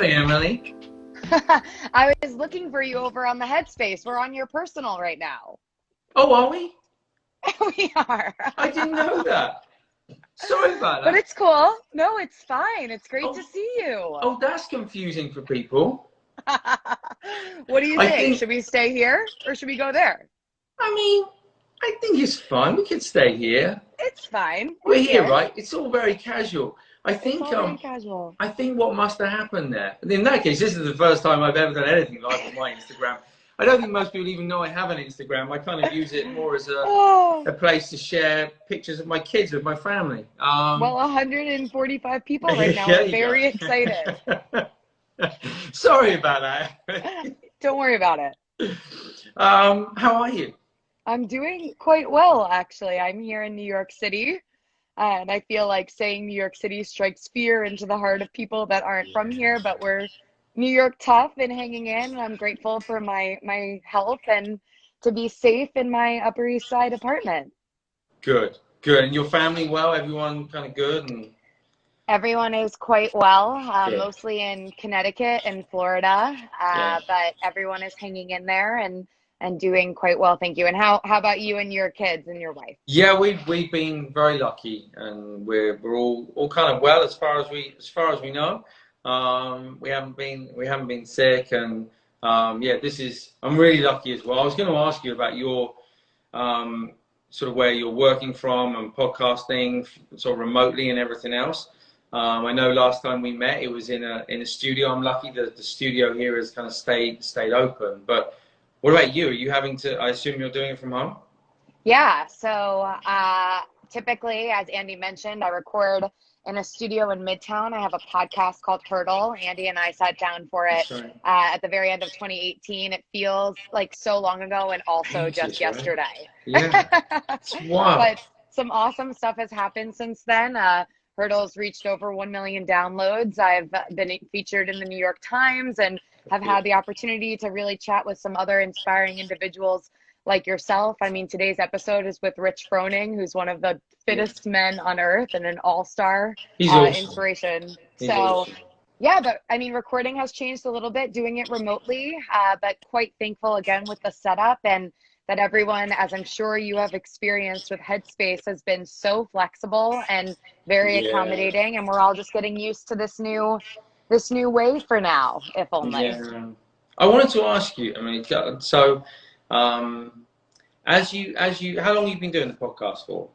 Hi, Emily. I was looking for you over on the Headspace. We're on your personal right now. Oh, are we? We are. I didn't know that. Sorry about But that. it's cool. No, it's fine. It's great Oh, to see you. oh, that's confusing for people. What do you I think? think, Should we stay here or should we go there? I mean, I think it's fine. We could stay here. It's fine. We're We're here, here. right? It's all very casual. I It's think, all very casual. I think what must have happened there. In that case, this is the first time I've ever done anything live on my Instagram. I don't think most people even know I have an Instagram. I kind of use it more as Oh, a place to share pictures of my kids with my family. well, 145 people right now. There We're you very go. excited. Sorry about that. Don't worry about it. How are you? I'm doing quite well, actually. I'm here in New York City, and I feel like saying New York City strikes fear into the heart of people that aren't from here, but we're New York tough and hanging in. And I'm grateful for my health and to be safe in my Upper East Side apartment. Good, good. And your family well? Everyone kind of good? And Everyone is quite well, good. mostly in Connecticut and Florida, Yeah. but everyone is hanging in there and doing quite well, thank you. And how about you and your kids and your wife? Yeah, we've been very lucky, and we're all kind of well as far as we know. We haven't been sick, and yeah, I'm really lucky as well. I was going to ask you about your sort of where you're working from and podcasting sort of remotely and everything else. I know last time we met, it was in a studio. I'm lucky that the studio here has kind of stayed open. But what about you? Are you having to? I assume you're doing it from home. Yeah, so typically, as Andy mentioned, I record in a studio in Midtown. I have a podcast called Hurdle. Andy and I sat down for it Sorry. at the very end of 2018. It feels like so long ago and also just Ages, right? yesterday. Yeah, it's wild. But some awesome stuff has happened since then. Hurdle's reached over 1 million downloads. I've been featured in the New York Times and have had the opportunity to really chat with some other inspiring individuals like yourself. I mean, today's episode is with Rich Froning, who's one of the fittest men on earth and an all-star He's awesome. inspiration. He's So, awesome. yeah, but I mean, recording has changed a little bit, doing it remotely, but quite thankful again with the setup and that everyone, as I'm sure you have experienced with Headspace, has been so flexible and very Yeah. accommodating. And we're all just getting used to this new way for now, if only. Yeah. I wanted to ask you, I mean, so how long have you been doing the podcast for?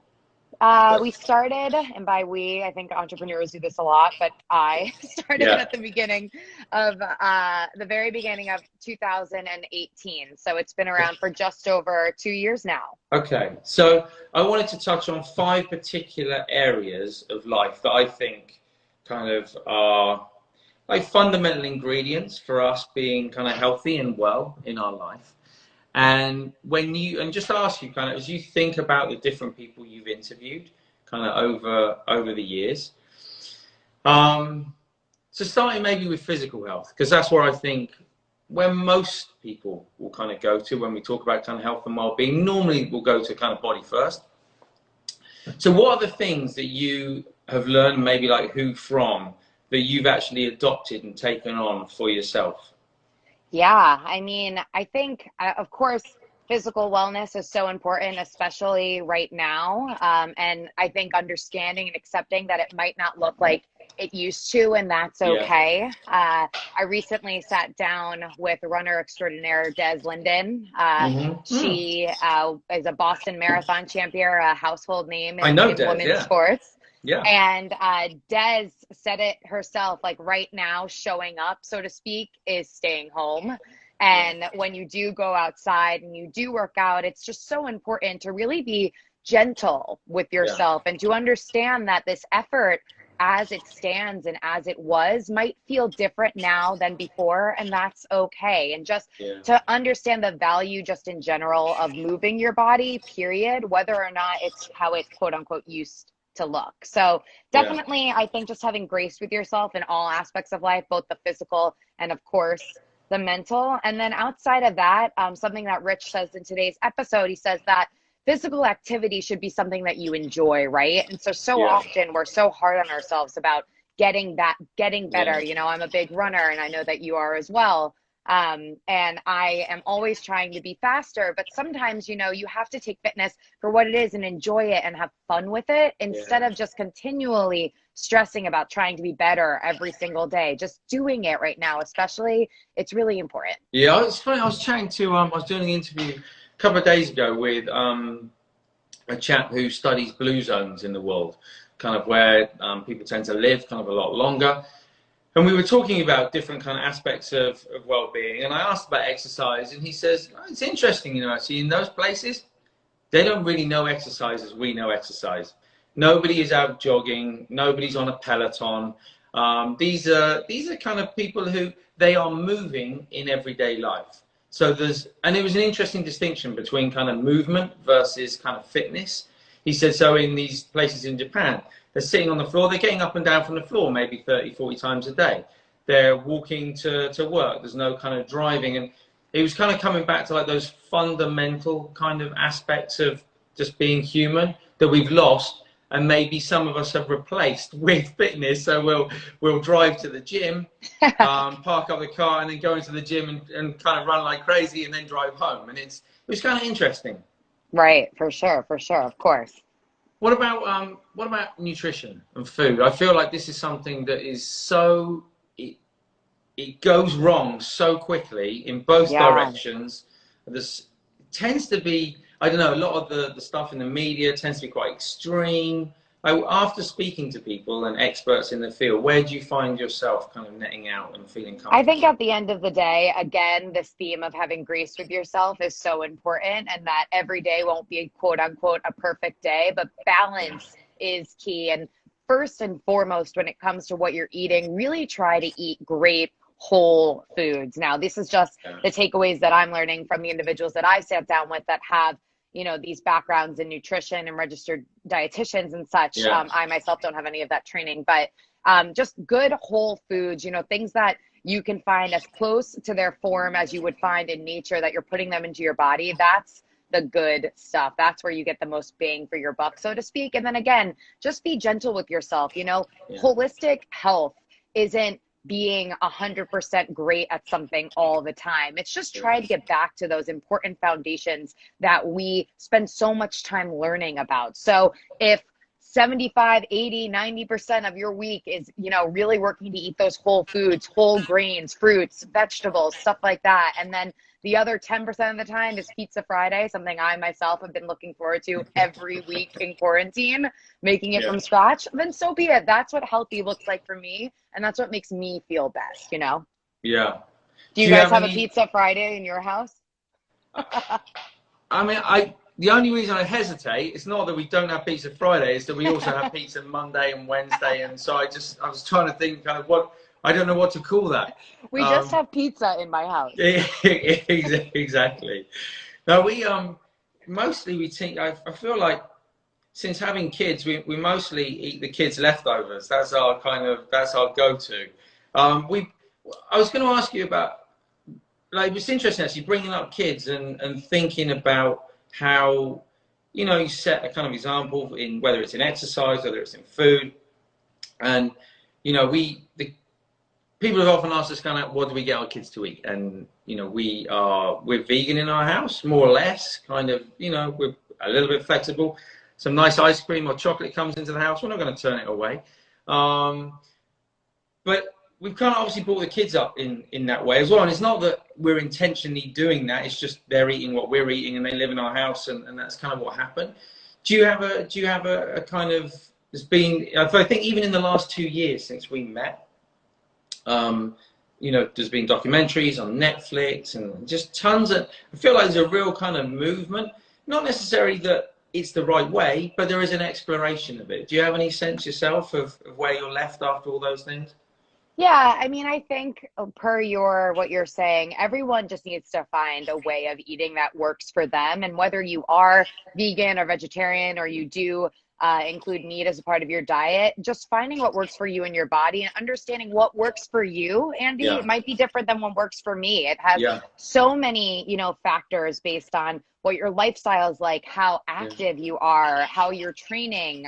We started, and by we, I think entrepreneurs do this a lot, but I started Yeah. at the beginning of the very beginning of 2018. So it's been around for just over 2 years now. Okay, so I wanted to touch on 5 particular areas of life that I think kind of are like fundamental ingredients for us being kind of healthy and well in our life. And just ask you kind of as you think about the different people you've interviewed kind of over the years. So starting maybe with physical health, because that's where I think where most people will kind of go to when we talk about kind of health and well-being. Normally we'll go to kind of body first. So what are the things that you have learned, maybe like who from, that you've actually adopted and taken on for yourself? Yeah, I mean, I think, of course, physical wellness is so important, especially right now. And I think understanding and accepting that it might not look like it used to, and that's okay. I recently sat down with runner extraordinaire Des Linden. She is a Boston Marathon champion, a household name in Des, women's sports. Yeah. And Des said it herself, like right now, showing up, so to speak, is staying home. And when you do go outside and you do work out, it's just so important to really be gentle with yourself and to understand that this effort as it stands and as it was might feel different now than before, and that's okay. And just to understand the value just in general of moving your body, period, whether or not it's how it quote unquote used to look. So definitely, I think just having grace with yourself in all aspects of life, both the physical and of course the mental. And then outside of that, something that Rich says in today's episode, he says that physical activity should be something that you enjoy, right? And so often we're so hard on ourselves about getting better. You know, I'm a big runner, and I know that you are as well. And I am always trying to be faster, but sometimes, you know, you have to take fitness for what it is and enjoy it and have fun with it instead of just continually stressing about trying to be better every single day. Just doing it right now, especially, it's really important. Yeah, it's funny. I was chatting to, I was doing an interview a couple of days ago with a chap who studies blue zones in the world, kind of where people tend to live kind of a lot longer. And we were talking about different kind of aspects of well-being, and I asked about exercise, and he says, oh, it's interesting, you know, actually in those places, they don't really know exercise as we know exercise. Nobody is out jogging, nobody's on a Peloton. These are kind of people who, they are moving in everyday life. So and it was an interesting distinction between kind of movement versus kind of fitness. He said, so in these places in Japan, they're sitting on the floor, they're getting up and down from the floor maybe 30, 40 times a day. They're walking to work, there's no kind of driving. And it was kind of coming back to like those fundamental kind of aspects of just being human that we've lost, and maybe some of us have replaced with fitness. So we'll drive to the gym, park up the car, and then go into the gym and kind of run like crazy and then drive home. And it was kind of interesting. Right, for sure, of course. What about nutrition and food? I feel like this is something that is so, it goes wrong so quickly in both directions. This tends to be, I don't know, a lot of the stuff in the media tends to be quite extreme. After speaking to people and experts in the field, where do you find yourself kind of netting out and feeling comfortable? I think at the end of the day, again, this theme of having grace with yourself is so important, and that every day won't be quote unquote a perfect day, but balance is key. And first and foremost, when it comes to what you're eating, really try to eat great whole foods. Now, this is just the takeaways that I'm learning from the individuals that I've sat down with that have, you know, these backgrounds in nutrition and registered dietitians and such. I myself don't have any of that training, but just good whole foods, you know, things that you can find as close to their form as you would find in nature, that you're putting them into your body. That's the good stuff. That's where you get the most bang for your buck, so to speak. And then again, just be gentle with yourself. You know, holistic health isn't being 100% great at something all the time. It's just trying to get back to those important foundations that we spend so much time learning about. So if 75, 80, 90% of your week is, you know, really working to eat those whole foods, whole grains, fruits, vegetables, stuff like that. And then the other 10% of the time is Pizza Friday, something I myself have been looking forward to every week in quarantine, making it from scratch, then so be it. That's what healthy looks like for me. And that's what makes me feel best, you know? Yeah. Do you guys have a Pizza Friday in your house? I mean, the only reason I hesitate, it's not that we don't have Pizza Friday, it's that we also have Pizza Monday and Wednesday. And so I was trying to think kind of I don't know what to call that. We just have pizza in my house. Exactly. Now we mostly I feel like since having kids, we mostly eat the kids' leftovers. That's our go-to. I was going to ask you about, like, it's interesting actually bringing up kids and thinking about how, you know, you set a kind of example in whether it's in exercise, whether it's in food, and you know people have often asked us kind of what do we get our kids to eat, and you know we're vegan in our house more or less, kind of, you know, we're a little bit flexible. Some nice ice cream or chocolate comes into the house, we're not going to turn it away, but we've kind of obviously brought the kids up in that way as well. And it's not that we're intentionally doing that, it's just they're eating what we're eating and they live in our house, and that's kind of what happened. Do you have a kind of, there's been, I think even in the last 2 years since we met, you know, there's been documentaries on Netflix and just tons of, I feel like there's a real kind of movement, not necessarily that it's the right way, but there is an exploration of it. Do you have any sense yourself of where you're left after all those things? Yeah, I mean, I think per what you're saying, everyone just needs to find a way of eating that works for them. And whether you are vegan or vegetarian, or you do include meat as a part of your diet. Just finding what works for you and your body and understanding what works for you, Andy, might be different than what works for me. It has so many, you know, factors based on what your lifestyle is like, how active you are, how you're training,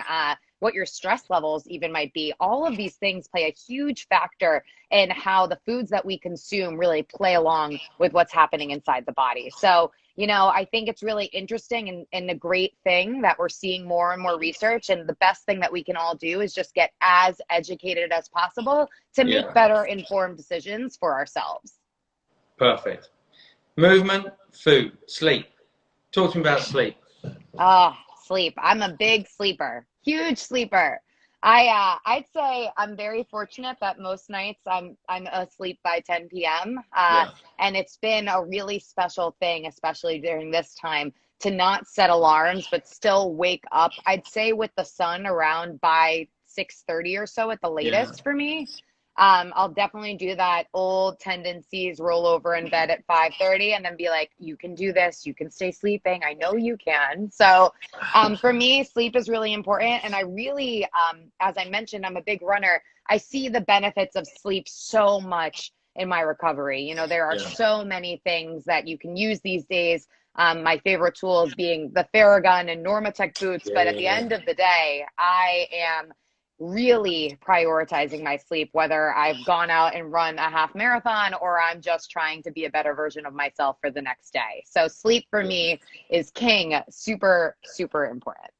what your stress levels even might be. All of these things play a huge factor in how the foods that we consume really play along with what's happening inside the body. So, you know, I think it's really interesting and a great thing that we're seeing more and more research. And the best thing that we can all do is just get as educated as possible to make better informed decisions for ourselves. Perfect. Movement, food, sleep. Talk to me about sleep. Oh, sleep. I'm a big sleeper, huge sleeper. I'd say I'm very fortunate that most nights I'm asleep by 10 p.m. And it's been a really special thing, especially during this time, to not set alarms, but still wake up, I'd say with the sun around by 6:30 or so at the latest for me. I'll definitely do that old tendencies, roll over in bed at 5:30 and then be like, you can do this. You can stay sleeping. I know you can. So for me, sleep is really important. And I really, as I mentioned, I'm a big runner. I see the benefits of sleep so much in my recovery. You know, there are so many things that you can use these days. My favorite tools being the Theragun and Normatec boots. But at the end of the day, I am really prioritizing my sleep, whether I've gone out and run a half marathon or I'm just trying to be a better version of myself for the next day. So sleep for me is king, super, super important.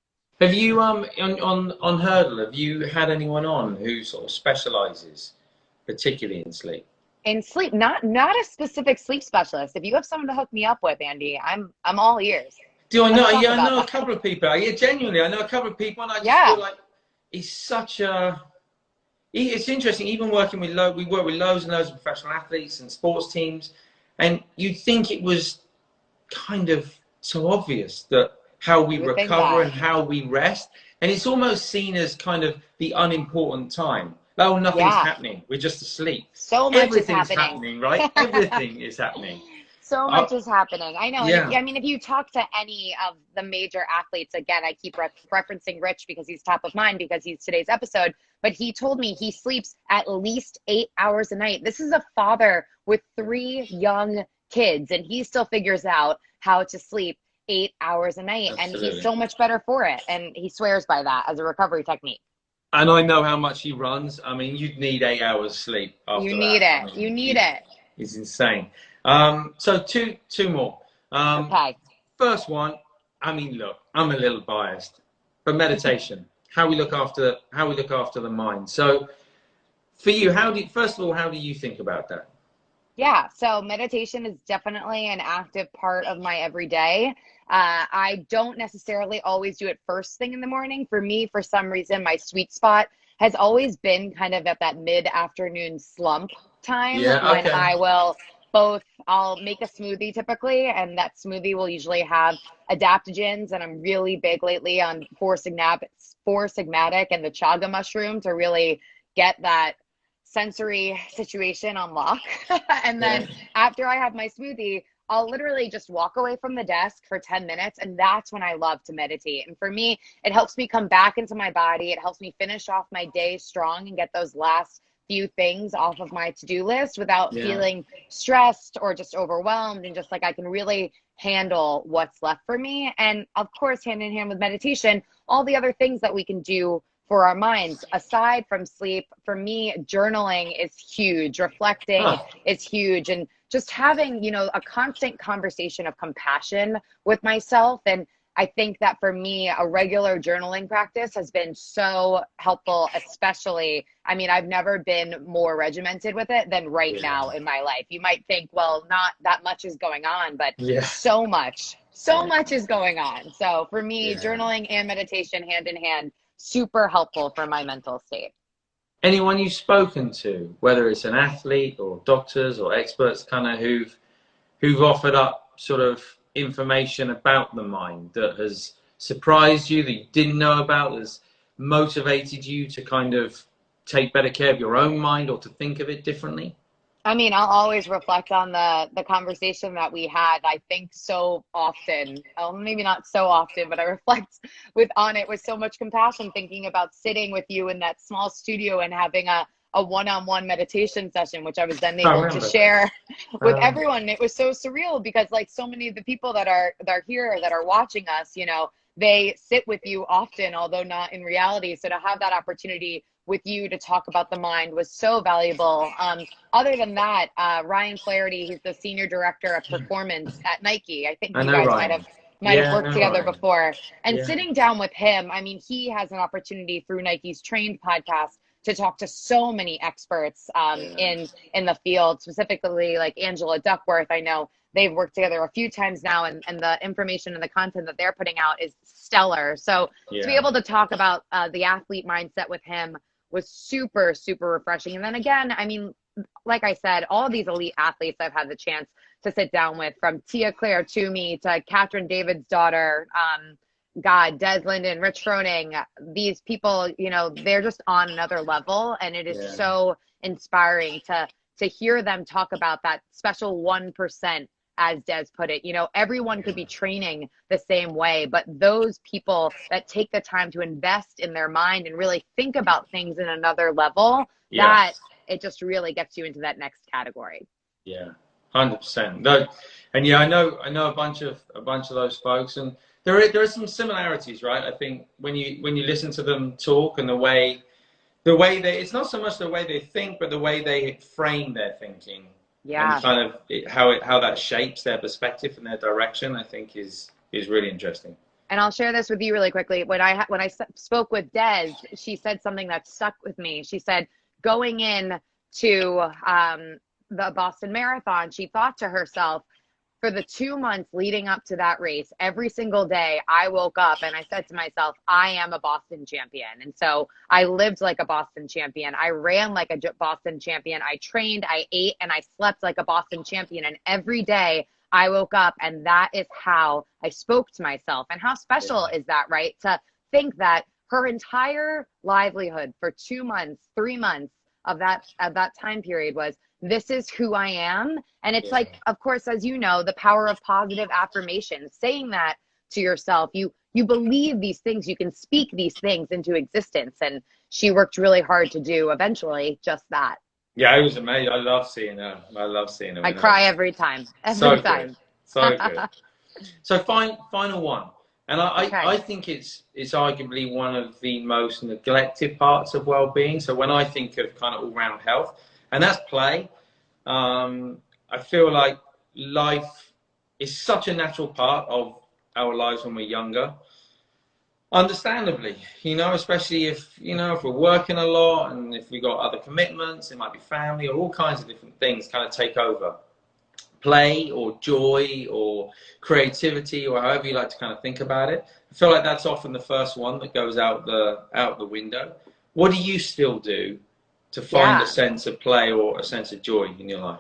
Have you, on Hurdle, have you had anyone on who sort of specializes particularly in sleep? In sleep, not a specific sleep specialist. If you have someone to hook me up with, Andy, I'm all ears. Do I know? Yeah, I know a couple of people. Yeah, genuinely, I know a couple of people, and I just feel like he's such a. It's interesting. Even working with we work with loads and loads of professional athletes and sports teams, and you'd think it was kind of so obvious that how we recover and how we rest, and it's almost seen as kind of the unimportant time. Oh, nothing's happening. We're just asleep. So much Everything's is happening, right? Everything is happening. So much is happening. I know. I mean, if you talk to any of the major athletes, again, I keep referencing Rich because he's top of mind because he's today's episode, but he told me he sleeps at least 8 hours a night. This is a father with 3 young kids, and he still figures out how to sleep 8 hours a night. Absolutely. And he's so much better for it. And he swears by that as a recovery technique. And I know how much he runs. I mean, you'd need 8 hours sleep after You need that. it. I mean, you need it. It's insane. So two more. Okay. First one, I mean, look, I'm a little biased, but meditation, how we look after the mind. So for you, first of all, how do you think about that? Yeah, so meditation is definitely an active part of my everyday. I don't necessarily always do it first thing in the morning. For me, for some reason, my sweet spot has always been kind of at that mid-afternoon slump time when I'll make a smoothie typically, and that smoothie will usually have adaptogens, and I'm really big lately on four-sigmatic and the chaga mushroom to really get that sensory situation on lock. And then after I have my smoothie, I'll literally just walk away from the desk for 10 minutes. And that's when I love to meditate. And for me, it helps me come back into my body. It helps me finish off my day strong and get those last few things off of my to-do list without feeling stressed or just overwhelmed, and just like I can really handle what's left for me. And of course, hand in hand with meditation, all the other things that we can do for our minds aside from sleep. For me, journaling is huge, reflecting is huge, and just having, you know, a constant conversation of compassion with myself. And I think that for me, a regular journaling practice has been so helpful, especially, I mean, I've never been more regimented with it than right now in my life. You might think, well, not that much is going on, but so much is going on. So for me, journaling and meditation hand in hand, super helpful for my mental state. Anyone you've spoken to, whether it's an athlete or doctors or experts kind of who've offered up sort of information about the mind that has surprised you, that you didn't know about, has motivated you to kind of take better care of your own mind or to think of it differently? I mean, I'll always reflect on the conversation that we had. I think so often, maybe not so often, but I reflect on it with so much compassion, thinking about sitting with you in that small studio and having a one-on-one meditation session, which I was then I able to remember. share with everyone. It was so surreal because like so many of the people that are here that are watching us, you know, they sit with you often, although not in reality. So to have that opportunity with you to talk about the mind was so valuable. Other than that, Ryan Flaherty, he's the senior director of performance at Nike. I think I you know guys might Ryan. have Yeah, I worked know together Ryan. before. And Yeah. sitting down with him, I mean, he has an opportunity through Nike's Trained podcast to talk to so many experts Yeah. in the field, specifically like Angela Duckworth. I know they've worked together a few times now, and the information and the content that they're putting out is stellar. So to be Yeah. able to talk about the athlete mindset with him was super, super refreshing. And then again, I mean, like I said, all these elite athletes I've had the chance to sit down with, from Tia Claire Toomey to Catherine David's daughter, Des Linden, Rich Froning, these people, you know, they're just on another level. And it is Yeah. so inspiring to hear them talk about that special 1%, as Des put it. You know, everyone could be training the same way, but those people that take the time to invest in their mind and really think about things in another level, Yeah. that it just really gets you into that next category. Yeah. 100%. Though, and yeah, I know a bunch of those folks, and there are some similarities, right? I think when you listen to them talk and the way they, it's not so much the way they think, but the way they frame their thinking and Yeah. kind of how that shapes their perspective and their direction, I think is really interesting. And I'll share this with you really quickly. When I spoke with Des, she said something that stuck with me. She said, going in to the Boston Marathon, she thought to herself, for the 2 months leading up to that race, every single day I woke up and I said to myself, I am a Boston champion. And so I lived like a Boston champion. I ran like a Boston champion. I trained, I ate, and I slept like a Boston champion. And every day I woke up, and that is how I spoke to myself. And how special is that, right? To think that her entire livelihood for 2 months, 3 months of that time period was, this is who I am. And it's like, of course, as you know, the power of positive affirmation, saying that to yourself, you believe these things, you can speak these things into existence. And she worked really hard to do eventually just that. Yeah, it was amazing. I love seeing her. I love seeing her I in her. cry every time, So every good. time. So good. So final one, and Okay. I think it's arguably one of the most neglected parts of well-being. So when I think of kind of all-round health, and that's play, I feel like life is such a natural part of our lives when we're younger. Understandably, especially if we're working a lot and if we've got other commitments, it might be family or all kinds of different things kind of take over. Play or joy or creativity or however you like to kind of think about it. I feel like that's often the first one that goes out the window. What do you still do to find a Yeah. sense of play or a sense of joy in your life?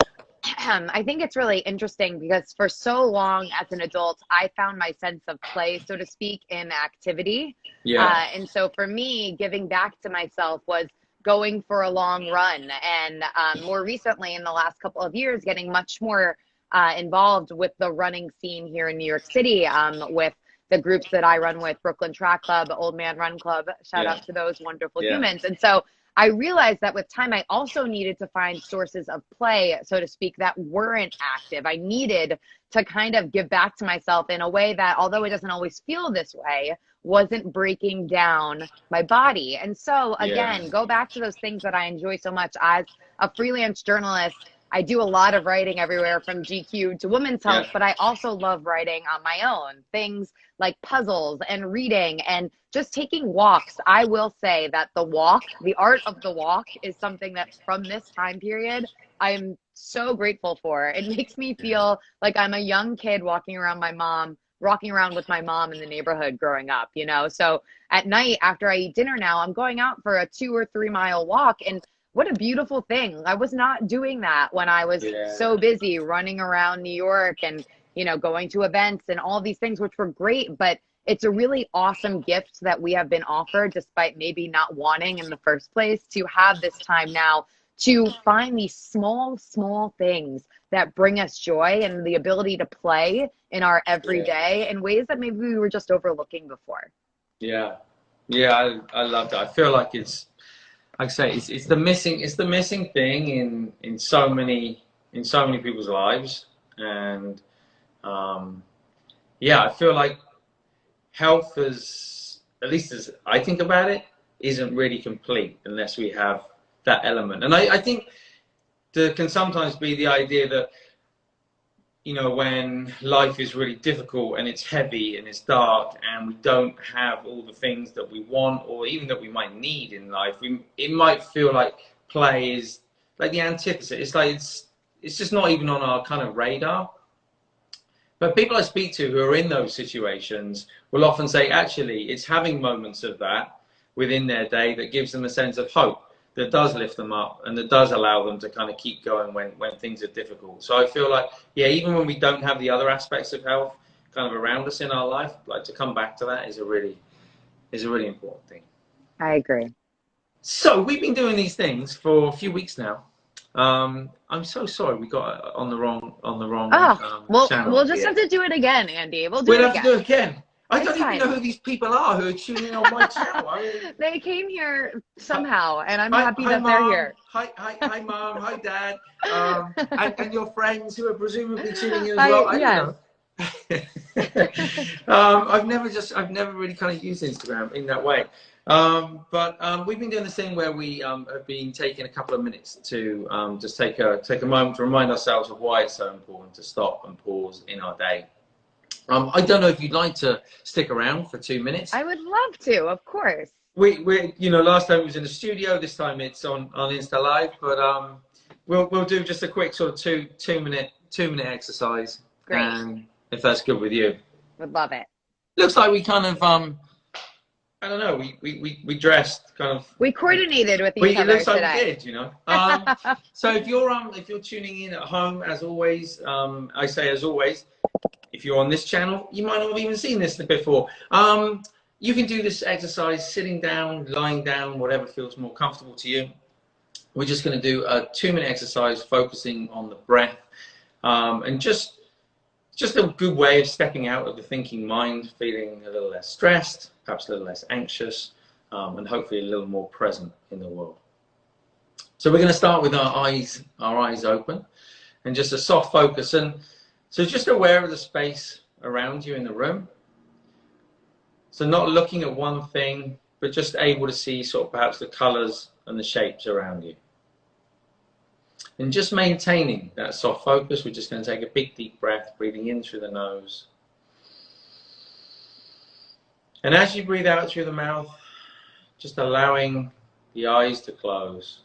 I think it's really interesting because for so long as an adult, I found my sense of play, so to speak, in activity. Yeah, And so for me, giving back to myself was going for a long run. And more recently, in the last couple of years, getting much more involved with the running scene here in New York City, with the groups that I run with, Brooklyn Track Club, Old Man Run Club, shout yeah, out to those wonderful yeah, humans. And so I realized that with time, I also needed to find sources of play, so to speak, that weren't active. I needed to kind of give back to myself in a way that, although it doesn't always feel this way, wasn't breaking down my body. And so yeah, again, go back to those things that I enjoy so much. As a freelance journalist, I do a lot of writing everywhere from GQ to Women's yeah, Health, but I also love writing on my own, things like puzzles and reading and just taking walks. I will say that the art of the walk, is something that from this time period, I'm so grateful for. It makes me feel like I'm a young kid walking around with my mom in the neighborhood growing up, So at night after I eat dinner now, I'm going out for a 2 or 3 mile walk. And what a beautiful thing. I was not doing that when I was yeah, so busy running around New York and, going to events and all these things, which were great. But it's a really awesome gift that we have been offered, despite maybe not wanting in the first place, to have this time now to find these small, small things that bring us joy and the ability to play in our everyday in ways that maybe we were just overlooking before. Yeah. Yeah, I love that. I feel like it's, like I say, it's the missing thing in so many people's lives. And yeah, I feel like health is, at least as I think about it, isn't really complete unless we have that element. And I think there can sometimes be the idea that, you know, when life is really difficult and it's heavy and it's dark and we don't have all the things that we want or even that we might need in life, it might feel like play is like the antithesis. It's like it's just not even on our kind of radar. But people I speak to who are in those situations will often say, actually, it's having moments of that within their day that gives them a sense of hope, that does lift them up and that does allow them to kind of keep going when things are difficult. So I feel like, yeah, even when we don't have the other aspects of health kind of around us in our life, like to come back to that is a really important thing. I agree. So we've been doing these things for a few weeks now. I'm so sorry we got on the wrong channel. We'll just have to do it again, Andy. We'll We'll it have again. to do it again. I It's don't even know who these people are who are tuning in on my channel. I mean, they came here somehow, and I'm hi, happy hi, that Mom. they're here. Hi, Mom. Hi, Dad. And your friends who are presumably tuning in as well. I don't know. I've never really kind of used Instagram in that way. But we've been doing this thing where we have been taking a couple of minutes to just take a moment to remind ourselves of why it's so important to stop and pause in our day. I don't know if you'd like to stick around for 2 minutes. I would love to, of course. We you know, last time it was in the studio. This time it's on Insta Live. But we'll do just a quick sort of two minute exercise. Great. And if that's good with you. Would love it. Looks like we kind of I don't know. We dressed kind of. We coordinated with each other looks like today. we did, you know. So if you're tuning in at home, as always, I say as always, if you're on this channel, you might not have even seen this before. You can do this exercise sitting down, lying down, whatever feels more comfortable to you. We're just going to do a 2-minute exercise focusing on the breath, and just a good way of stepping out of the thinking mind, feeling a little less stressed, perhaps a little less anxious, and hopefully a little more present in the world. So we're going to start with our eyes open, and just a soft focus. And so just aware of the space around you in the room. So not looking at one thing, but just able to see sort of perhaps the colors and the shapes around you. And just maintaining that soft focus, we're just going to take a big deep breath, breathing in through the nose. And as you breathe out through the mouth, just allowing the eyes to close,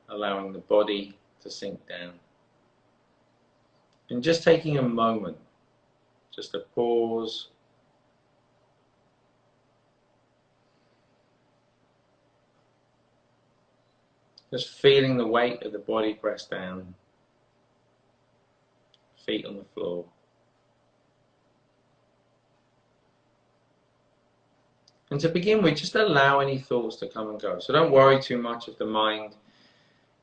allowing the body to sink down. And just taking a moment, just to pause. Just feeling the weight of the body press down, feet on the floor. And to begin with, just allow any thoughts to come and go. So don't worry too much if the mind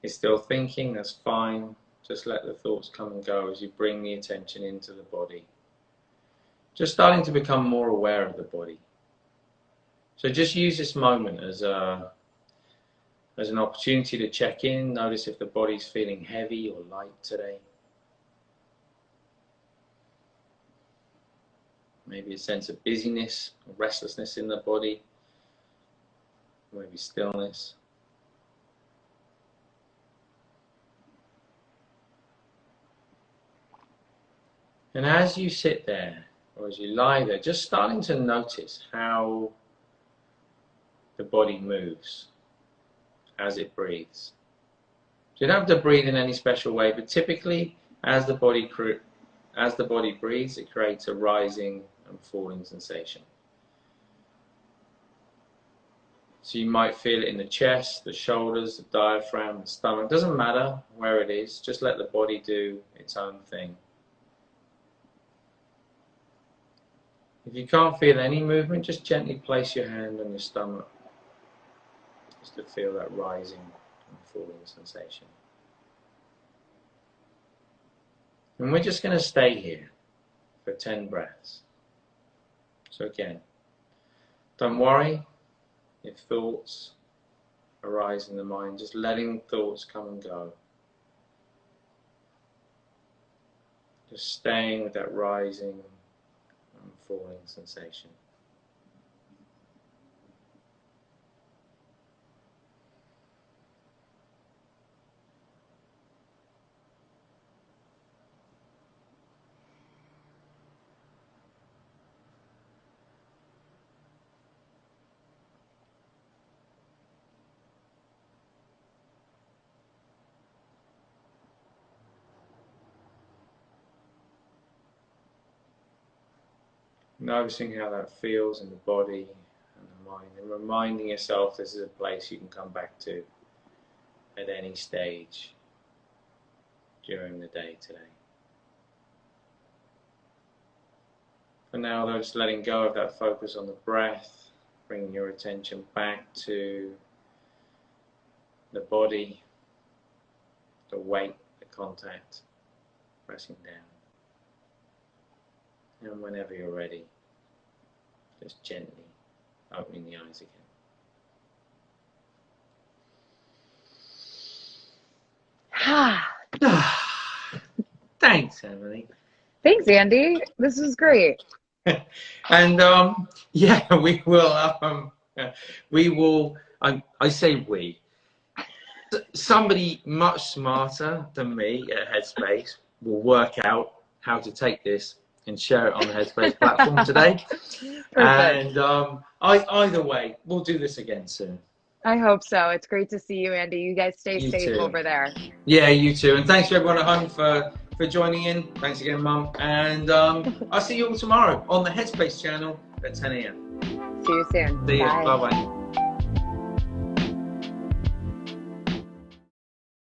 is still thinking, that's fine. Just let the thoughts come and go as you bring the attention into the body. Just starting to become more aware of the body. So just use this moment as an opportunity to check in, notice if the body's feeling heavy or light today. Maybe a sense of busyness or restlessness in the body, maybe stillness. And as you sit there, or as you lie there, just starting to notice how the body moves as it breathes. So you don't have to breathe in any special way, but typically as the body breathes, it creates a rising and falling sensation. So you might feel it in the chest, the shoulders, the diaphragm, the stomach. Doesn't matter where it is, just let the body do its own thing. If you can't feel any movement, just gently place your hand on your stomach, just to feel that rising and falling sensation. And we're just going to stay here for 10 breaths. So again, don't worry if thoughts arise in the mind, just letting thoughts come and go. Just staying with that rising and falling sensation. Noticing how that feels in the body and the mind, and reminding yourself this is a place you can come back to at any stage during the day today. For now, though, just letting go of that focus on the breath, bringing your attention back to the body, the weight, the contact, pressing down. And whenever you're ready, just gently opening the eyes again. Thanks, Emily. Thanks, Andy. This was great. And yeah, we will. I say we. Somebody much smarter than me at Headspace will work out how to take this and share it on the Headspace platform today. And either way, we'll do this again soon. I hope so. It's great to see you, Andy. You guys stay safe too. over there. Yeah, you too. And thanks to everyone at home for joining in. Thanks again, Mum. And I'll see you all tomorrow on the Headspace channel at 10 a.m. See you soon. See you. Bye. Bye-bye.